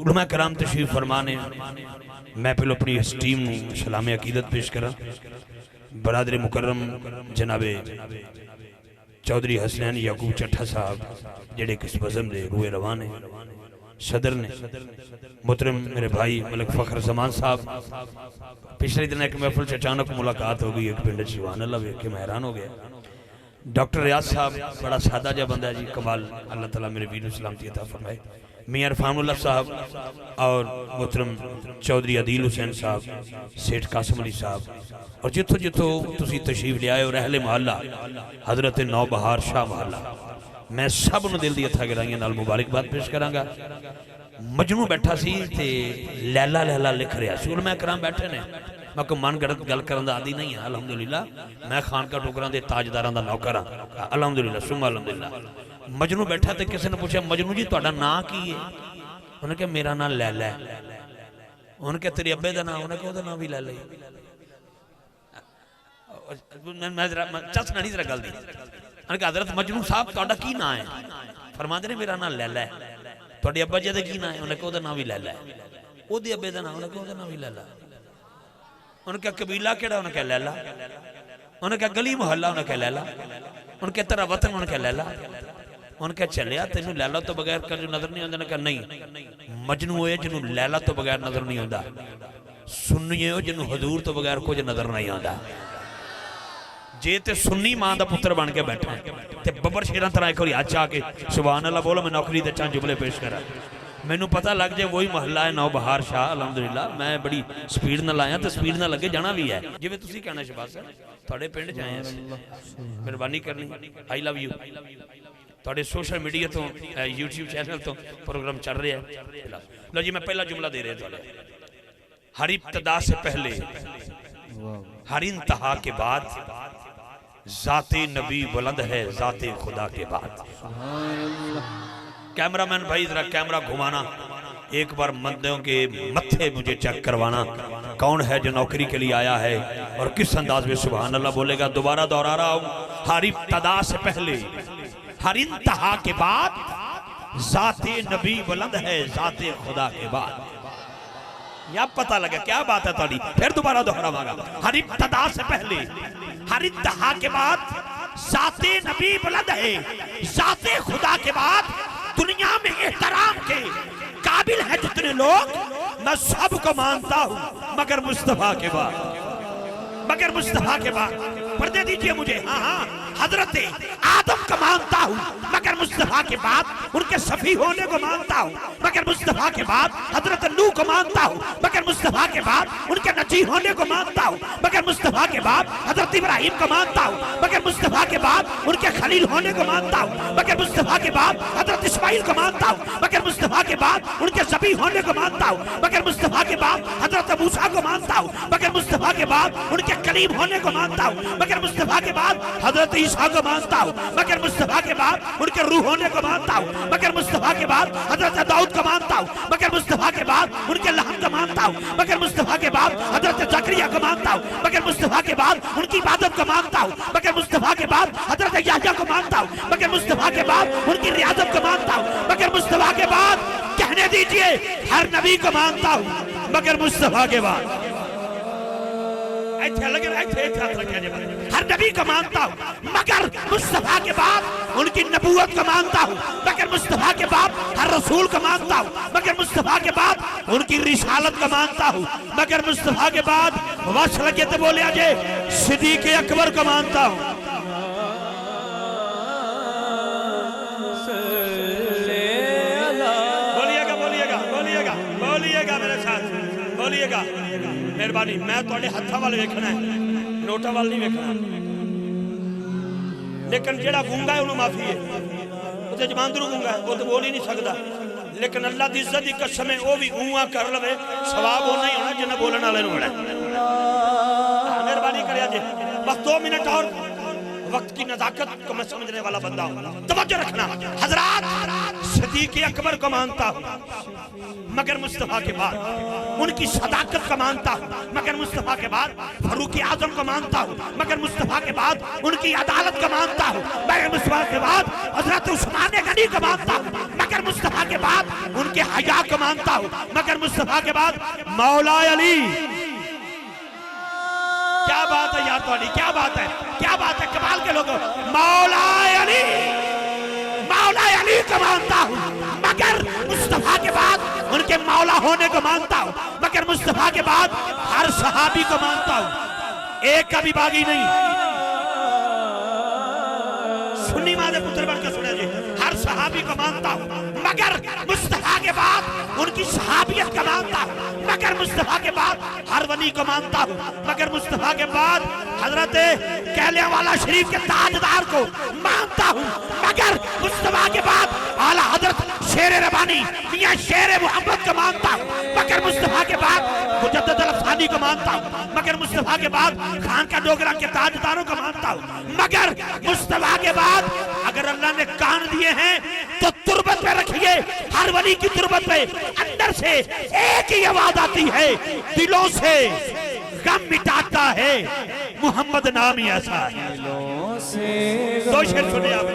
उलमा कराम तशरीफ फरमाने। मैं पहले अपनी इस टीम में सलाम अकीदत पेश करा। बरादर मुकर्रम जनाबे चौधरी हसनैन याकूब चट्ठा साहब जेड़े किस बज़म दे रूए रवान ने, सदर ने मोहतरम मेरे भाई मलिक फ़खर ज़मान साहब। पिछले दिन एक महफिल से अचानक मुलाकात हो गई एक पिंड सुभान अल्लाह वेख के मैं हैरान हो गया। डॉक्टर रियाज साहब बड़ा सादा जहा बंदा है जी, कमाल, अल्लाह ताला मेरे वीर सलामती अता फरमाए। मियां इरफानुल्लाह साहब और मोहतरम चौधरी अदील हुसैन साहब, सेठ कासिम अली साहब और जिथों जिथों तुसी तशरीफ ले आए हो, रहले मोहल्ला हजरत नौबहार शाह मोहल्ला, मैं सब नूं दिल दी हत्था गिराइयां नाल मुबारकबाद पेश करांगा। मजनू बैठा सी ते लैला लैला लिख रहा सी, मैं कराम बैठे ने, मैं कोई मन गलत गल करन दा आदी नहीं है। अलहमदुलिल्लाह मैं खानका टोकरां दे ताजदारां दा नौकर हां, अलहमदुलिल्लाह सुम्मा अलहमदुलिल्लाह। मजनू बैठा तो किसी ने पूछा मजनू जी तुहाडा नाम की है? उन्हें कहा मेरा नाम लैला है। उन्हें कहा तेरे अब्बे का नाम? उन्हें कहा नाम भी लैला ही। चस नहीं जरा गल दी। उन्हें कहा हजरत मजनू साहब तुहाडा की नाम है? फरमाते ने मेरा नाम लैला है। तुहाडे अब्बा जी दा की नाम है? उन्हें कहा नाम भी लैला है। ओहदे अब्बे का नाम? उन्हें कहा नाम भी लैला। उन्हें कहा कबीला केड़ा? उन्हें कहा लैला। उन्हें कहा गली मोहल्ला? उन्हें कहा लैला। उन्हें कहा तेरा वतन? उन्हें कहा लैला। उन्हें कहा चलिया तेन लैला तो बगैर कल नजर नहीं आता? कहा नहीं, मजनू है जिन्हों लैला तो बगैर नजर नहीं आता, सुन्नी है जिन्हों हजूर तो बगैर कुछ नजर नहीं आता। जे ते सुन्नी मां का पुत्र बन के बैठा है ते बबर शेरां तरह एक बार हाथ आके सुभान अल्लाह बोलो, मैं नौकरी दे चां जुमले पेश करा। मैनू पता लग जाए वही महल्ला है नौबहार शाह। अलहमदुलिल्लाह मैं बड़ी स्पीड न लाया तो स्पीड न लगे जाना भी है, जिवें तुसीं कहना शबास थोड़े पिंड च आए मेहरबानी करनी। I love you. थोड़े सोशल मीडिया तो यूट्यूब चैनल तो प्रोग्राम चल रहा है। लो जी मैं पहला जुमला दे रहे थोड़े। हर इब्तदा से पहले, हर इंतहा के बाद, जाते नबी बुलंद है जाते खुदा के बाद। कैमरामैन भाई जरा कैमरा घुमाना, एक बार मंदियों के मत्थे मुझे चेक करवाना कौन है जो नौकरी के लिए आया है और किस अंदाज में सुभान अल्लाह बोलेगा। दोबारा दोहरा रहा हूं, हर इब्तदा से पहले, हर इंतहा के बाद, जाते नबी बुलंद है जाते खुदा के बाद। या पता लगा क्या बात है थोड़ी, फिर दोबारा दोहरावांगा। हर इब्तदा से पहले, हर इंतहा के बाद, जाते नबी बुलंद है जाते खुदा के बाद। दुनिया में एहतराम के काबिल है जितने लोग, मैं सबको मानता हूं मगर मुस्तफा के बाद, मगर मुस्तफा के बाद। पर्दे दीजिए मुझे। हाँ हाँ, हजरत आदम को मानता हूं मगर मुस्तफा के बाद, उनके सफी होने को मानता हूं मगर मुस्तफा के बाद। हजरत नूह को मानता हूं मगर मुस्तफा के बाद, उनके नजी होने को मानता हूं मगर मुस्तफा के बाद। हजरत इब्राहिम को मानता हूं मगर मुस्तफा के बाद, उनके खलील होने को मानता हूं मगर मुस्तफा के बाद। हजरत इस्माइल को मानता हूं मगर मुस्तफा के बाद, उनके सफी होने को मानता हूं मगर मुस्तफा के बाद। हजरत मूसा को मानता हूं मगर मुस्तफा के बाद, उनके कलीम होने को मानता हूं मगर मुस्तफा के बाद। हजरत ईसा को मानता हूं मगर मुस्तफा के बाद, उनके रूह होने को मानता हूं मगर मुस्तफा के बाद। हजरत दाऊद को मानता हूं मगर मुस्तफा के बाद, उनके लहन को मानता हूं मगर मुस्तफा के बाद। हजरत जकरिया को मानता हूं मगर मुस्तफा के बाद, उनकी इबादत को मानता हूं मगर मुस्तफा के बाद। हजरत याह्या को मानता हूं मगर मुस्तफा के बाद, उनकी रियाजत को मानता हूं मगर मुस्तफा के बाद। कहने दीजिए हर नबी को मानता हूं मगर मुस्तफा के बाद। हर नबी को मानता हूं मगर मुस्तफा के बाद, उनकी नबूवत को मानता हूं मगर मुस्तफा के बाद। हर रसूल को मानता हूं मगर मुस्तफा के बाद, उनकी रिसालत को मानता हूं मगर मुस्तफा के बाद। वश लगे तो बोले अजय सिद्दीक़ अकबर को मानता हूं। बोलिएगा बोलिएगा बोलिएगा बोलिएगा मेरे साथ बोलिएगा। मेहरबानी, मैं थोड़े हथा वाल वेखना है, नोटा वाल नहीं वेखना। लेकिन जेड़ा गूंगा है उन्होंने माफी है, उसे जमानदरू गूंगा है, वो तो बोल ही नहीं सकता। लेकिन अल्लाह की इज्जत की कसम है, वो भी ऊँआ कर लवे सवाब वो नहीं होना जिन्हें बोलने वाले होना। मेहरबानी करिए जी, बस 2 मिनट और। वक्त की नजाकत को मैं समझने वाला बंदा हूँ, तवज्जो रखना। हजरात सिद्दीक़ अकबर को मानता हूँ मगर मुस्तफा के बाद, उनकी सदाकत को मानता हूँ मगर मुस्तफा के बाद। फारूक आजम को मानता हूँ मगर मुस्तफा के बाद, उनकी अदालत को मानता हूँ मगर मुस्तफा के बाद। हजरत उस्मान गनी को मानता हूँ मगर मुस्तफा के बाद उनके हया को मानता हूं, मगर मुस्तफा के बाद मौला अली। क्या बात है यार तुम्हारी, क्या बात है, क्या बात है, कमाल के लोग। मौला अली को मानता हूं, मगर मुस्तफा के बाद उनके मौला होने को मानता हूं, मगर मुस्तफा के बाद हर सहाबी को मानता हूं, एक का भी बागी नहीं। सुन्नी मां दे पुत्र बन के सुने जी, हर सहाबी को मानता हूं, मगर मुस्तफा के बाद उनकी सहाबियत को मानता हूं, मगर मुस्तफा के बाद हर वली को मानता हूं, मगर मुस्तफा के बाद हजरत कहलेवाला शरीफ के ताजदार को मानता हूं, मगर मुस्तफा के बाद आला हजरत शेर रबानी मियां शेर मोहम्मद को मानता हूं, मगर मुस्तफा के बाद मुजद्दिद अल-अफ़सानी को मानता हूं, मगर मुस्तफा के बाद खान का डोगरा के ताजदारों को मानता हूं, मगर मुस्तफा के बाद अगर अल्लाह ने कान दिए हैं तो तुरबत पे रखिए, हर वली की तुरबत पे अंदर से एक ही आवाज आती है, दिलों से गम मिटाता है मोहम्मद नाम ही ऐसा है। दो शेर सुने आप,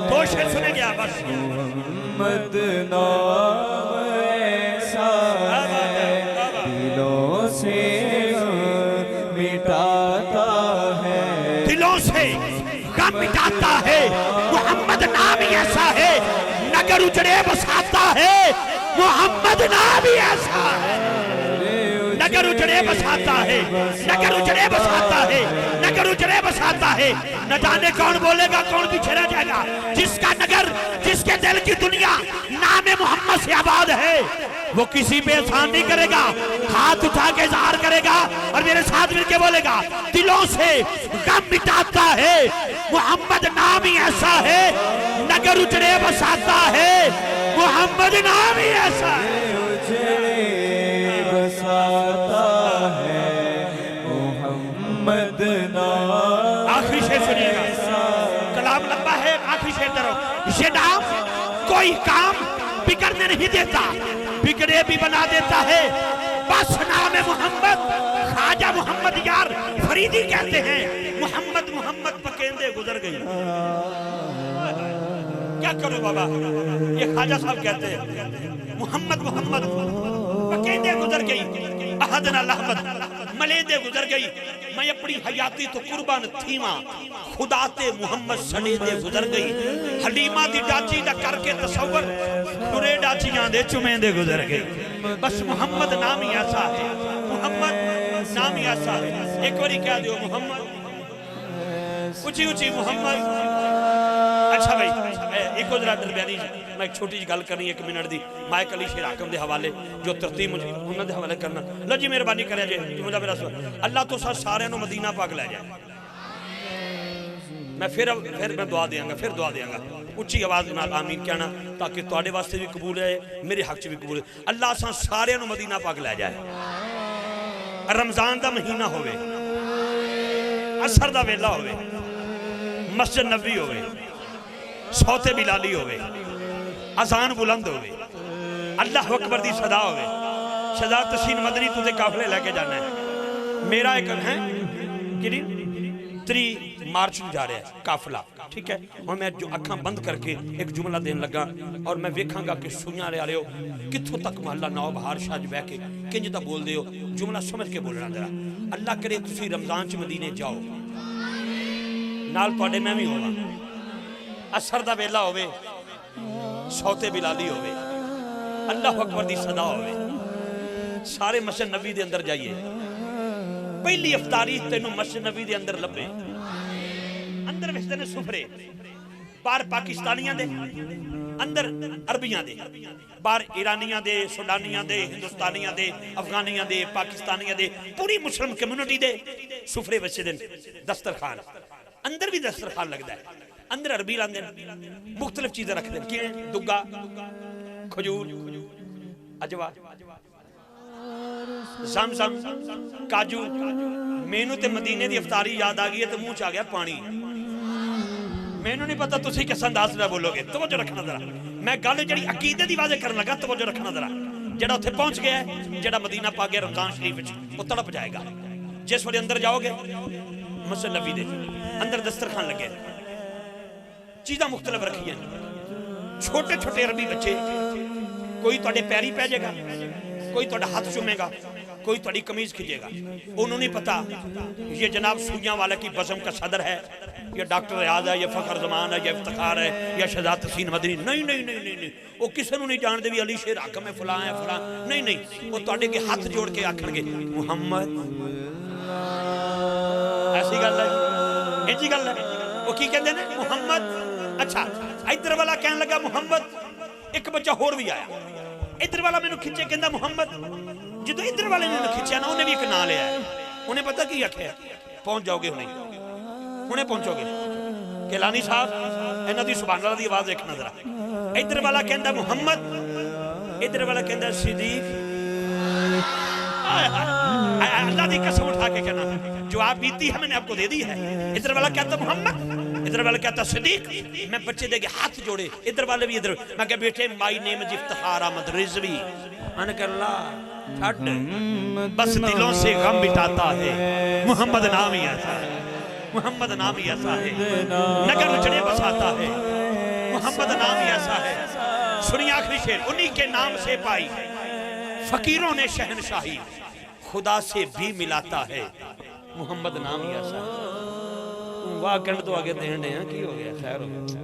दो शेर सुनेंगे आप बस। मोहम्मद नाम ऐसा है, दिलों से मिटाता है, दिलों से गम मिटाता है, मोहम्मद नाम ही ऐसा है, नगर उजड़े बसाता है, मोहम्मद नाम ही ऐसा है, नगर उजड़े बसाता है, नगर उजड़े बसाता है, नगर उजड़े बसाता है। न जाने कौन बोलेगा कौन पीछे रह जाएगा, जिसका नगर, जिसके दिल की दुनिया नाम मोहम्मद से आबाद है, वो किसी पे एहसान नहीं करेगा, हाथ उठा के इज़हार करेगा और मेरे साथ मिलके बोलेगा, दिलों से गम मिटाता है, मोहम्मद नाम ही ऐसा है, नगर उजड़े बसाता है, मोहम्मद नाम ही ऐसा है, बसाता है, मोहम्मद नाम। आखिरी शेर सुनिएगा, कलाम लंबा है, आखिरी शेर दरो। ये नाम कोई काम बिगड़ने नहीं देता, बिगड़े भी बना देता है, बस नाम है मोहम्मद। ख्वाजा मोहम्मद यार फरीदी कहते हैं, मोहम्मद मोहम्मद पकेंदे गुजर गई। क्या करूं बाबा, ये ख्वाजा साहब कहते हैं, मोहम्मद मोहम्मद पकेंदे गुजर गई, अहद ना रहमत मलेदे गुजर गई, मैं अपनी हयाती तो कुर्बान थीमा, खुदाते मोहम्मद सनेदे गुजर गई, हलीमा दी डाची दा करके तसव्वुर, खुरे डाचियां दे चुमेंदे गुजर गई। बस मोहम्मद नाम ही ऐसा है, मोहम्मद नाम ही ऐसा है। एक बारी कह दो मोहम्मद, ऊंची ऊंची मोहम्मद। अच्छा भाई एक जरा दरमियानी मैं एक छोटी जी गल करनी, 1 मिनट दी, माइक अली शेर हाकम दे हवाले जो तरतीब मुझे उन्होंने हवाले करना। लो जी मेहरबानी करे जे, मुझे मेरा अल्लाह तो सारे मदीना पाक ले जाए। मैं फिर मैं दुआ देंगा, फिर दुआ देंगा उच्ची आवाज नाल आमीन कहना, ताकि तुहाडे वास्ते भी कबूल है, मेरे हक च भी कबूल है। अल्लाह असां सारियां नूं मदीना पाक ले जाए। रमजान दा महीना होवे, असर दा वेला होवे, मस्जिद नबवी होवे, सौते बिलाली होवे, अजान बुलंद होवे, अल्लाह अकबर दी सदा होवे, शहजाद तसीन मदनी तुझे काफले लेके जाना है। मेरा एक है कि 3 मार्च में जा रहा है काफला, ठीक है। और मैं जो अखां बंद करके एक जुमला देन लगा और मैं वेखांगा कि सुनिया रहे हो कित्थों तक मोहल्ला नौ बहार शाह बह के किंज दा बोलदे हो, जुमला समझ के बोलना जरा। अल्लाह करे तुसी रमजान च मदीने जाओ, नाल तुहाडे मैं भी होवां, असर दा वेला होवे, सौते बिलाली होवे, अल्लाह अकबर दी सदा होवे, सारे मस्जिद नबी दे अंदर जाइए। पहली अफ्तारी तेनों मस्जिद नबी दे अंदर लभे, अंदर विचदे ने सुफरे, बाहर पाकिस्तानियां दे, अंदर अरबियां दे, बाहर ईरानियां दे, सुडानियां दे, हिंदुस्तानियां दे, अफगानियां दे, पाकिस्तानियां दे, पूरी मुस्लिम कम्युनिटी दे सुफरे विचदे दस्तरखान, अंदर भी दस्तरखान लगता है, अंदर अरबी लाते मुख्तलिफ चीजें रखते हैं, दुग्गा, खजूर, अजवा, ज़म-ज़म, काजू। मैनू ते मदीने दी अफ्तारी याद आ गई है तो मुंह च आ गया पानी। मैनू नहीं पता तुसी किस अंदाज में बोलोगे, तवज्जो रखना जरा। मैं गल जी अकीदे दी वाज़े करन लगा, तवज्जो रखना जरा। जेड़ा उत्थे पहुंच गया है, जेड़ा मदीना पा गया रमजान शरीफ विच, वो तड़प जाएगा। जिस वेले अंदर जाओगे मस्जिद नबी दे अंदर दस्तरखान लगे, चीज़ां मुख्तलिफ रखी हैं, छोटे छोटे अरबी बच्चे, कोई तुहाडे पैरी पै जाएगा, कोई तुहाडा हाथ चूमेगा, कोई तुहाडी कमीज खींचेगा। उन्होंने नहीं पता ये जनाब सुइयां वाला की बज़म का सदर है, या डॉक्टर रियाज है, या फखर जमान है, या इफ्तिखार है, या शहजाद तसीन मदनी। नहीं नहीं नहीं नहीं नहीं, वो किसी को नहीं जानते भी अली शेर हाकम है, फलां है फलां। नहीं नहीं, वो तुहाडे के हाथ जोड़ के आखणगे मुहम्मद। ऐसी गल है, ऐसी गल है। वो की कहते हैं मुहम्मद। अच्छा, इधर वाला कहने लगा मुहम्मद। एक बच्चा होर भी आया, इधर वाला मैनू खिंचे कहता मुहम्मद। जो इधर वाले ने खिंचा ना, उन्हें भी एक नाम लिया। उन्हें पता की आख्या, पहुंच जाओगे हुणे पहुंचोगे। केलानी साहब इन्हां दी सुभान अल्लाह दी आवाज देखना जरा। इधर वाला कहता मुहम्मद, इधर वाला कहता सिद्दीक। अल्लाह दी कसम उठा के कहना, जो आप बीती है मैंने आपको दे दी है। इधर वाला कहता मोहम्मद, इधर वाला कहता सिद्दीक। मैं बच्चे देके हाथ जोड़े, इधर वाले भी इधर। मैं कहा बेटे my name is Iftikhar Ahmed Rizvi. मैंने कहा अल्लाह बस दिलों से गम मिटाता है मोहम्मद नाम ही ऐसा है, मोहम्मद नाम ही ऐसा है, नगर उजड़े बसाता है मोहम्मद नाम ही ऐसा है। सुनिए आखिरी शेर, उन्हीं के नाम से पाई फकीरों ने शहनशाही, खुदा से भी मिलाता है मोहम्मद नाम ही ऐसा है। वाह कहने तो आगे देने हैं, की हो गया, खैर हो गया।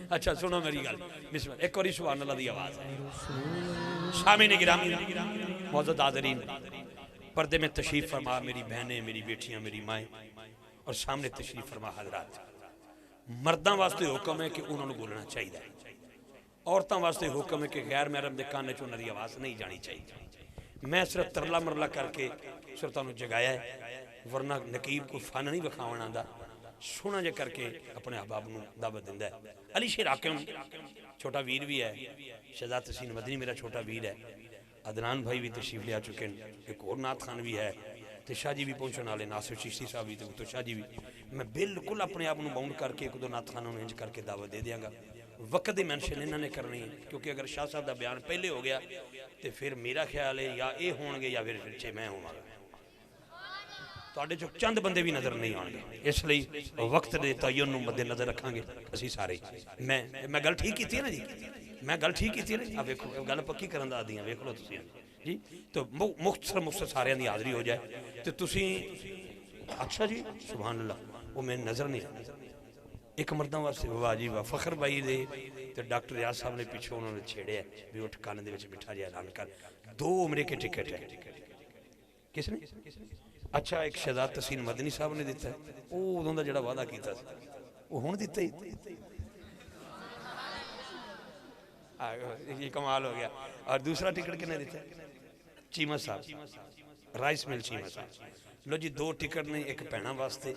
अच्छा सुनो मेरी गल, बिस्मिल्लाह। एक और सुभान अल्लाह दी आवाज है। सामीन गिरामी मौजूद हाज़रीन, पर्दे में तशरीफ फरमा मेरी बहनें, मेरी बेटियां, मेरी माएँ, और सामने तशरीफ फरमा हजरात। मर्दां वास्ते हुक्म है कि उन्होंने बोलना चाहिए, औरतों वास्ते हुक्म है कि गैर महरम के कान च उन्हां दी आवाज़ नहीं जानी चाहिए। मैं सिर्फ तरला मरला करके सिर्फ तुहानूं जगाया है, वरना नकीब को फन नहीं विखावन आंदा, सोहना जे करके अपने अहबाब नूं दावत दिंदा है। अली शेर हाकिम छोटा वीर भी है, शहजाद तसीन मदनी मेरा छोटा वीर है, अदनान भाई भी तशरीफ ले आ चुके हैं, एक और नात खान भी है, तो शाह जी भी पहुँचने वाले, नासिर चिश्ती साहब भी, तो शाह जी भी। मैं बिल्कुल अपने आप को बाउंड करके एक दो नात खानों इंज करके दावत दे देंगा। वक्त की मैंशन इन्होंने करनी है, क्योंकि अगर शाह साहब का बयान पहले हो गया तो फिर मेरा ख्याल है या ये होंगे या फिर पिछे मैं होवांगा। तुहाडे चों चंद बंदे भी नज़र नहीं आएंगे, इसलिए वक्त के तयन नूं मद्दे नज़र रखांगे असीं सारे। मैं गल ठीक की ना जी, मैं गल ठीक की ना। अब वेखो गल पक्की करन दा आदी हां, वेख लो तुसीं जी। तो मुख्तसर सारियां दी हाज़री हो जाए तो तुसीं। अच्छा जी सुभान अल्लाह, वो मैंने नज़र नहीं आया। एक मर्दां वास्ते वाह जी वाह, फखर भाई दे ते डॉक्टर रियाज साहब ने पिछों उन्होंने छेड़े भी उठ कान दे विच बिठा जा ऐलान कर, 2 उमरे के टिकट है। किसने? अच्छा एक शहजाद तसीन मदनी साहब ने दिता है, वो उदों दा जिहड़ा वादा कीता सी वो हुण दिता ही। ये कमाल हो गया। और दूसरा टिकट किन्ने दिता है? चीमा साहब, राइस मिल चीमा साहब। लो जी 2 टिकट ने, एक भैणां वास्ते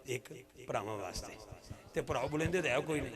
एक भरावां वास्ते। ते भरा बुलेंदे तो है कोई नहीं।